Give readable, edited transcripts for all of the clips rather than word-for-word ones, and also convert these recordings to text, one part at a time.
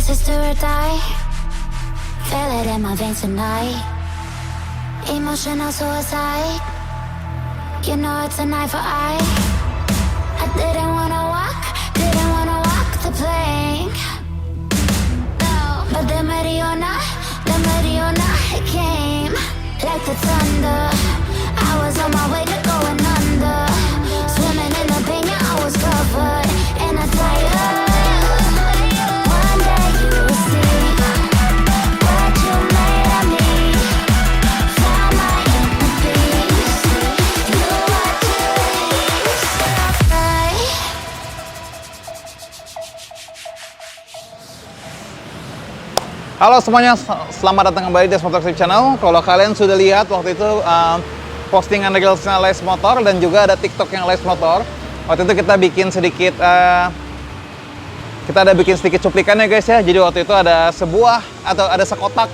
This is do or die. Feel it in my veins tonight. Emotional suicide. You know it's an eye for eye. I didn't wanna walk the plank. No, but the Mariona, it came like the thunder. I was on my way to going under. Swimming in the pain, yeah, I was covered in a fire. One day you will see what you made of me. Found my inner peace. You are to release. Halo semuanya, selamat datang kembali di Motor Trip Channel. Kalau kalian sudah lihat waktu itu postingan Reelsnya Les Motor dan juga ada TikTok yang Les Motor. Waktu itu kita bikin sedikit, sedikit cuplikan ya guys ya. Jadi waktu itu ada sekotak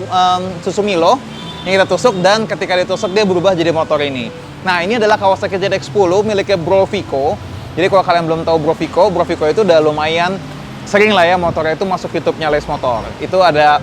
susu Milo yang kita tusuk dan ketika ditusuk dia berubah jadi motor ini. Nah ini adalah Kawasaki ZX-10 miliknya Bro Vico. Jadi kalau kalian belum tahu Bro Vico itu udah lumayan sering lah ya motornya itu masuk YouTube-nya Les Motor. Itu ada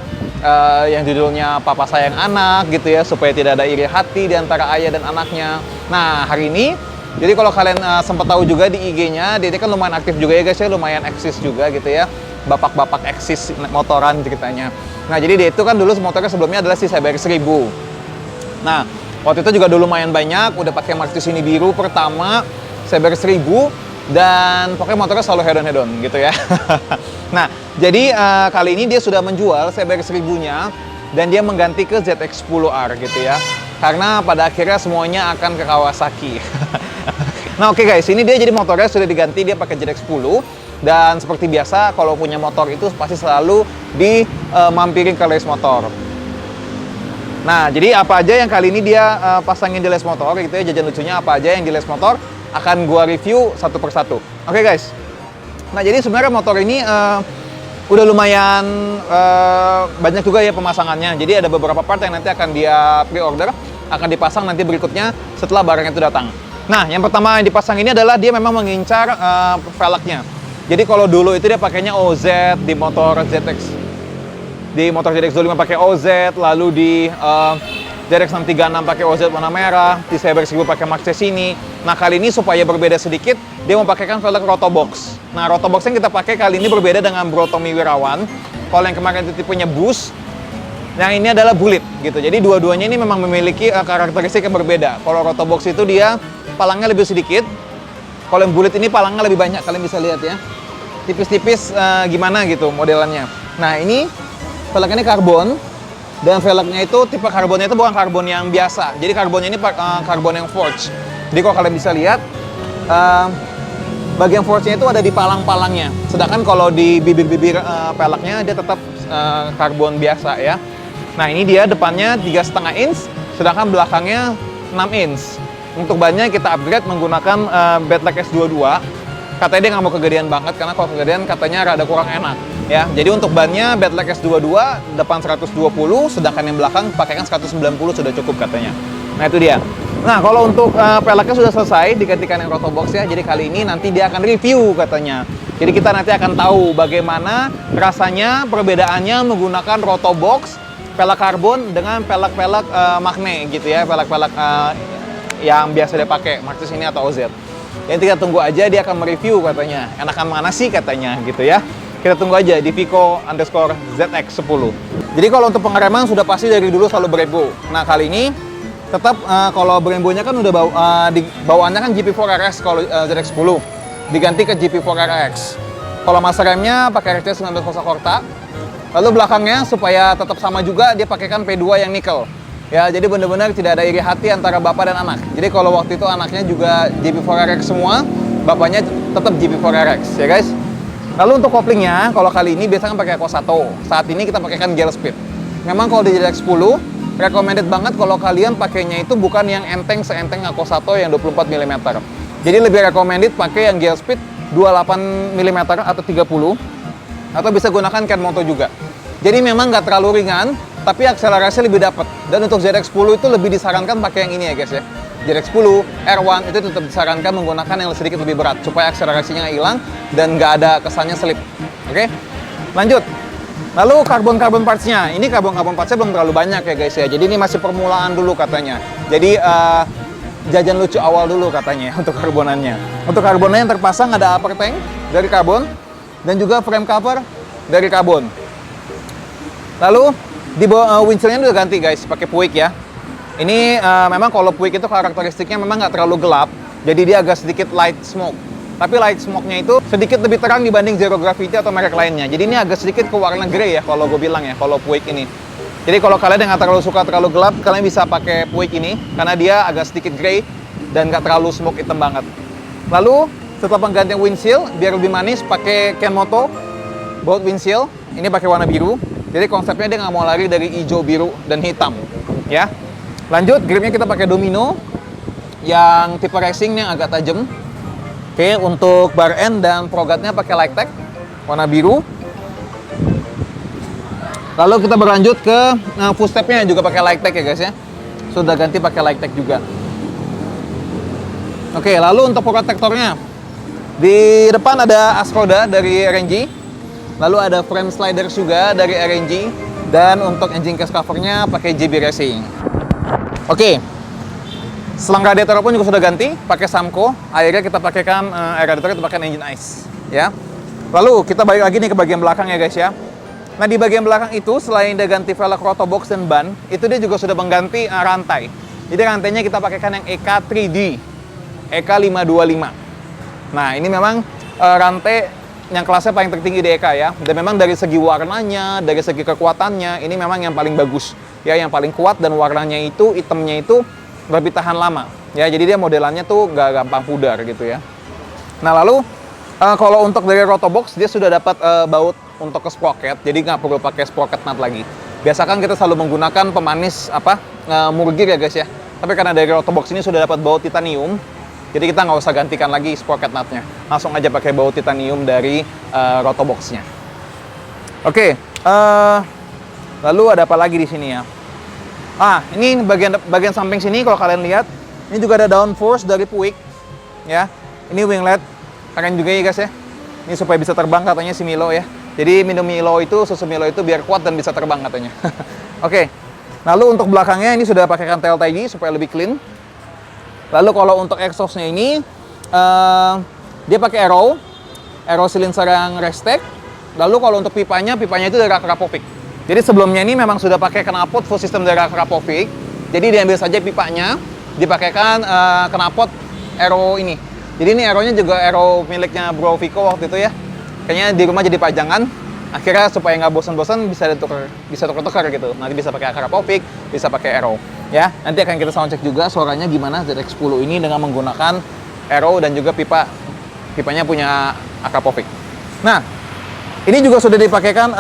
yang judulnya Papa Sayang Anak gitu ya, supaya tidak ada iri hati di antara ayah dan anaknya. Nah hari ini, jadi kalau kalian sempat tahu juga di IG-nya, dia kan lumayan aktif juga ya guys ya, lumayan eksis juga gitu ya. Bapak-bapak eksis motoran ceritanya. Nah jadi dia itu kan dulu motornya sebelumnya adalah si CBR 1000. Nah waktu itu juga dulu lumayan banyak, udah pakai Martini biru pertama, CBR 1000. Dan pokoknya motornya selalu hedon-hedon gitu ya. Nah, jadi kali ini dia sudah menjual CBR 1000-nya dan dia mengganti ke ZX-10R gitu ya. Karena pada akhirnya semuanya akan ke Kawasaki. Nah, oke guys, ini dia jadi motornya sudah diganti, dia pakai ZX-10 dan seperti biasa kalau punya motor itu pasti selalu dimampirin ke Les Motor. Nah, jadi apa aja yang kali ini dia pasangin di Les Motor gitu ya, jajan lucunya apa aja yang di Les Motor akan gua review satu persatu. Oke guys. Nah jadi sebenarnya motor ini udah lumayan banyak juga ya pemasangannya. Jadi ada beberapa part yang nanti akan dia pre-order, akan dipasang nanti berikutnya setelah barang itu datang. Nah yang pertama yang dipasang ini adalah dia memang mengincar velgnya. Jadi kalau dulu itu dia pakainya OZ di motor ZX. Di motor ZX25 pakai OZ, lalu di ZX636 pakai OZ warna merah, di CBR 1000 pakai Maxxis ini. Nah kali ini supaya berbeda sedikit, dia memakaikan velg Rotobox. Nah Rotobox yang kita pakai kali ini berbeda dengan Bro Tommy Wirawan. Kalau yang kemarin itu tipenya Boost, yang ini adalah Bullet gitu. Jadi dua-duanya ini memang memiliki karakteristik yang berbeda. Kalau Rotobox itu dia palangnya lebih sedikit, kalau yang Bullet ini palangnya lebih banyak. Kalian bisa lihat ya, tipis-tipis gimana gitu modelannya. Nah ini velgnya ini karbon. Dan velgnya itu tipe karbonnya itu bukan karbon yang biasa. Jadi karbonnya ini karbon yang forged. Jadi kalau kalian bisa lihat, bagian forged-nya itu ada di palang-palangnya. Sedangkan kalau di bibir-bibir peleknya dia tetap karbon biasa ya. Nah ini dia depannya 3,5 inch, sedangkan belakangnya 6 inch. Untuk bannya kita upgrade menggunakan Badlek S22. Katanya dia nggak mau kegedean banget, karena kalau kegedean katanya rada kurang enak. Ya, jadi untuk bannya Badlek S22 depan 120, sedangkan yang belakang pakaikan 190 sudah cukup katanya. Nah itu dia. Nah kalau untuk peleknya sudah selesai digantikan yang Rotobox ya. Jadi kali ini nanti dia akan review katanya. Jadi kita nanti akan tahu bagaimana rasanya perbedaannya menggunakan Rotobox, pelek karbon dengan pelek-pelek magne gitu ya, pelek-pelek yang biasa dia pakai, Maxxis ini atau OZ. Yang kita tunggu aja dia akan mereview katanya. Enakan mana sih katanya gitu ya. Kita tunggu aja di Vico_ZX10. Jadi kalau untuk pengereman sudah pasti dari dulu selalu Brembo. Nah kali ini tetap kalau Brembo-nya kan udah bawaannya kan GP4RS kalau ZX10. Diganti ke GP4RX. Kalau masa remnya pakai RC 19 Corsa. Lalu belakangnya supaya tetap sama juga dia pakaikan P2 yang nikel. Ya, jadi benar-benar tidak ada iri hati antara bapak dan anak. Jadi kalau waktu itu anaknya juga GP4RX semua, bapaknya tetap GP4RX ya guys. Lalu untuk koplingnya, kalau kali ini biasanya pakai Kosato. Saat ini kita pakaikan Gel Speed. Memang kalau di ZX10, recommended banget kalau kalian pakainya itu bukan yang enteng seenteng Kosato yang 24 mm. Jadi lebih recommended pakai yang Gel Speed 28 mm atau 30. Atau bisa gunakan Kenmoto juga. Jadi memang nggak terlalu ringan, tapi akselerasi lebih dapat. Dan untuk ZX10 itu lebih disarankan pakai yang ini ya guys ya. ZX10, R1 itu tetap disarankan menggunakan yang sedikit lebih berat supaya akselerasinya nggak hilang dan nggak ada kesannya slip. Oke, lanjut. Lalu karbon parts-nya. Ini karbon parts-nya belum terlalu banyak ya guys ya. Jadi ini masih permulaan dulu katanya. Jadi jajan lucu awal dulu katanya untuk karbonannya. Untuk karbonnya yang terpasang ada upper tank dari karbon dan juga frame cover dari karbon. Lalu di windshield-nya udah ganti guys, pakai Puig ya. Ini memang kalau Puig itu karakteristiknya memang nggak terlalu gelap, jadi dia agak sedikit light smoke. Tapi light smoke-nya itu sedikit lebih terang dibanding Zero Gravity atau merek lainnya. Jadi ini agak sedikit ke warna grey ya kalau gue bilang ya, kalau Puig ini. Jadi kalau kalian yang nggak terlalu suka terlalu gelap, kalian bisa pakai Puig ini karena dia agak sedikit grey dan nggak terlalu smoke hitam banget. Lalu setelah penggantian windshield, biar lebih manis, pakai Kenmoto baut windshield. Ini pakai warna biru. Jadi konsepnya dia nggak mau lari dari hijau, biru, dan hitam. Ya. Lanjut, gripnya kita pakai Domino yang tipe racing yang agak tajam. Oke, untuk bar end dan progatnya pakai Lightech warna biru. Lalu kita berlanjut ke footstepnya juga pakai Lightech ya guys ya. Sudah ganti pakai Lightech juga. Oke, lalu untuk protektornya. Di depan ada Ascoda dari RNG. Lalu ada frame slider juga dari RNG. Dan untuk engine case covernya pakai JB Racing. Oke. Selang radiator pun juga sudah ganti, pakai Samco. Akhirnya kita pakaikan radiator kita pakai engine ice, ya. Lalu kita balik lagi nih ke bagian belakang ya guys ya. Nah di bagian belakang itu selain dia ganti velg rotobox dan ban, itu dia juga sudah mengganti rantai. Jadi rantainya kita pakaikan yang EK 3D, EK 525. Nah ini memang rantai yang kelasnya paling tertinggi di EK ya. Dan memang dari segi warnanya, dari segi kekuatannya, ini memang yang paling bagus. Ya, yang paling kuat dan warnanya itu, hitamnya itu lebih tahan lama. Ya, jadi dia modelannya tuh nggak gampang pudar gitu ya. Nah lalu kalau untuk dari rotobox dia sudah dapat baut untuk ke sprocket, jadi nggak perlu pakai sprocket nut lagi. Biasa kan kita selalu menggunakan pemanis murgir ya guys ya. Tapi karena dari rotobox ini sudah dapat baut titanium, jadi kita nggak usah gantikan lagi sprocket nutnya. Langsung aja pakai baut titanium dari rotoboxnya. Oke, lalu ada apa lagi di sini ya? Ini bagian samping sini kalau kalian lihat, ini juga ada downforce dari Puig, ya. Ini winglet, keren juga ya guys ya. Ini supaya bisa terbang katanya si Milo ya. Jadi minum Milo itu, susu Milo itu biar kuat dan bisa terbang katanya. Oke. Lalu untuk belakangnya ini sudah pakaikan tail tidy supaya lebih clean. Lalu kalau untuk exhaustnya ini, dia pakai Aero silencer yang Rextech. Lalu kalau untuk pipanya itu dari Akrapovic. Jadi sebelumnya ini memang sudah pakai knalpot full system dari Akrapovic. Jadi diambil saja pipanya, dipakaikan knalpot Aero ini. Jadi ini Aero-nya juga Aero miliknya Bro Vico waktu itu ya. Kayaknya di rumah jadi pajangan. Akhirnya supaya nggak bosan-bosan bisa tukar-tukar gitu. Nanti bisa pakai Akrapovic, bisa pakai Aero. Ya, nanti akan kita soundcheck juga suaranya gimana ZX10 ini dengan menggunakan Aero dan juga pipanya punya Akrapovic. Nah, ini juga sudah dipakaikan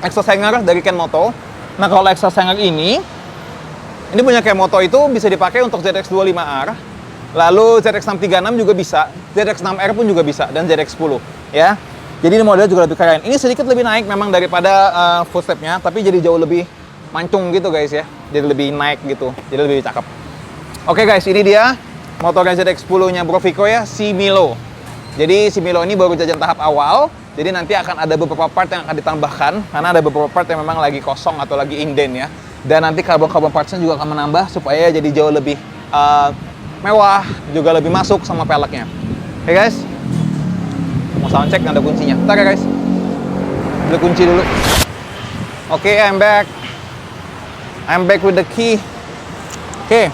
exhaust hanger dari Kenmoto. Nah kalau exhaust hanger ini punya Kenmoto itu bisa dipakai untuk ZX25R, lalu ZX636 juga bisa, ZX6R pun juga bisa, dan ZX10 ya. Jadi ini modelnya juga lebih keren. Ini sedikit lebih naik memang daripada footstepnya, tapi jadi jauh lebih mancung gitu guys ya. Jadi lebih naik gitu, jadi lebih cakep. Oke guys, ini dia motornya ZX10-nya Bro Vico ya, si Milo. Jadi si Milo ini baru jajan tahap awal. Jadi nanti akan ada beberapa part yang akan ditambahkan, karena ada beberapa part yang memang lagi kosong atau lagi inden ya. Dan nanti karbon parts-nya juga akan menambah supaya jadi jauh lebih mewah, juga lebih masuk sama peleknya. Oke guys, mau soundcheck nggak ada kuncinya. Bentar ya guys, beli kunci dulu. Oke, I'm back with the key. Oke.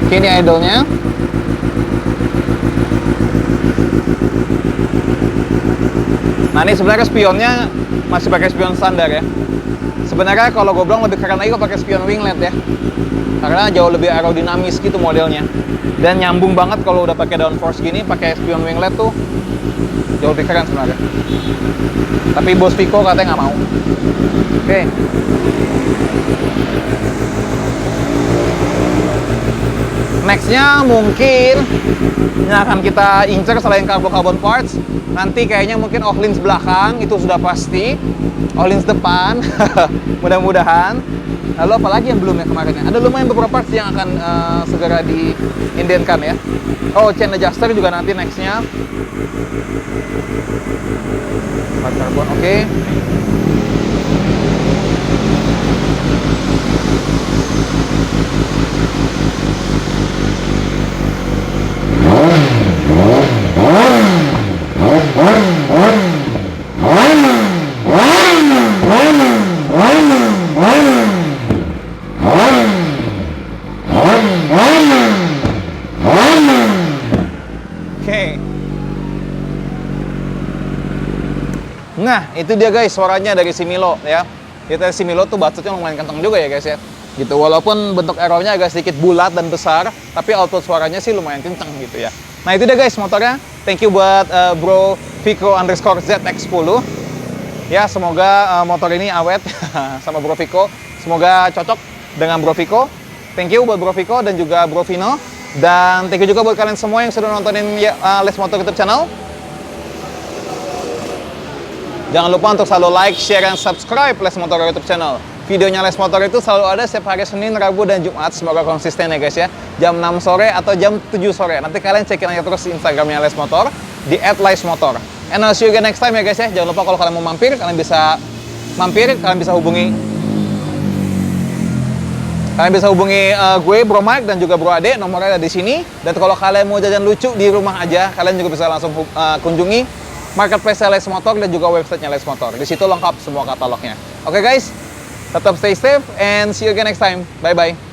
Oke, ini idle-nya. Nah, ini sebenarnya spionnya masih pakai spion standar ya. Sebenarnya kalau gue bilang lebih keren lagi gue pakai spion winglet ya. Karena jauh lebih aerodinamis gitu modelnya. Dan nyambung banget kalau udah pakai downforce gini, pakai spion winglet tuh jauh lebih keren sebenarnya. Tapi bos Vico katanya nggak mau. Oke. Nextnya mungkin yang akan kita incer selain carbon parts, nanti kayaknya mungkin Ohlins belakang, itu sudah pasti. Ohlins depan, mudah-mudahan. Lalu apalagi yang belum ya kemarin ya? Ada lumayan beberapa parts yang akan segera diindenkan ya. Oh, chain adjuster juga nanti nextnya. Part carbon, oke. Nah, itu dia guys suaranya dari si Milo ya. Kita si Milo tuh bacotnya lumayan kenceng juga ya guys ya. Gitu, walaupun bentuk aeronya agak sedikit bulat dan besar, tapi output suaranya sih lumayan kenceng gitu ya. Nah, itu dia guys motornya. Thank you buat Bro Vico _ ZX10. Ya, semoga motor ini awet sama Bro Vico. Semoga cocok dengan Bro Vico. Thank you buat Bro Vico dan juga Bro Vino. Dan thank you juga buat kalian semua yang sudah nontonin Les Motor YouTube channel. Jangan lupa untuk selalu like, share, dan subscribe Les Motor YouTube channel. Videonya Les Motor itu selalu ada setiap hari Senin, Rabu, dan Jumat. Semoga konsisten ya guys ya. Jam 6 sore atau jam 7 sore. Nanti kalian cekin aja terus Instagramnya Les Motor di @lesmotor. And I'll see you again next time ya guys ya. Jangan lupa kalau kalian mau mampir, kalian bisa hubungi gue, Bro Mike, dan juga Bro Ade. Nomornya ada di sini. Dan kalau kalian mau jajan lucu di rumah aja, kalian juga bisa langsung kunjungi marketplace Les Motor dan juga websitenya Les Motor. Di situ lengkap semua katalognya. Oke guys, tetap stay safe and see you again next time. Bye bye.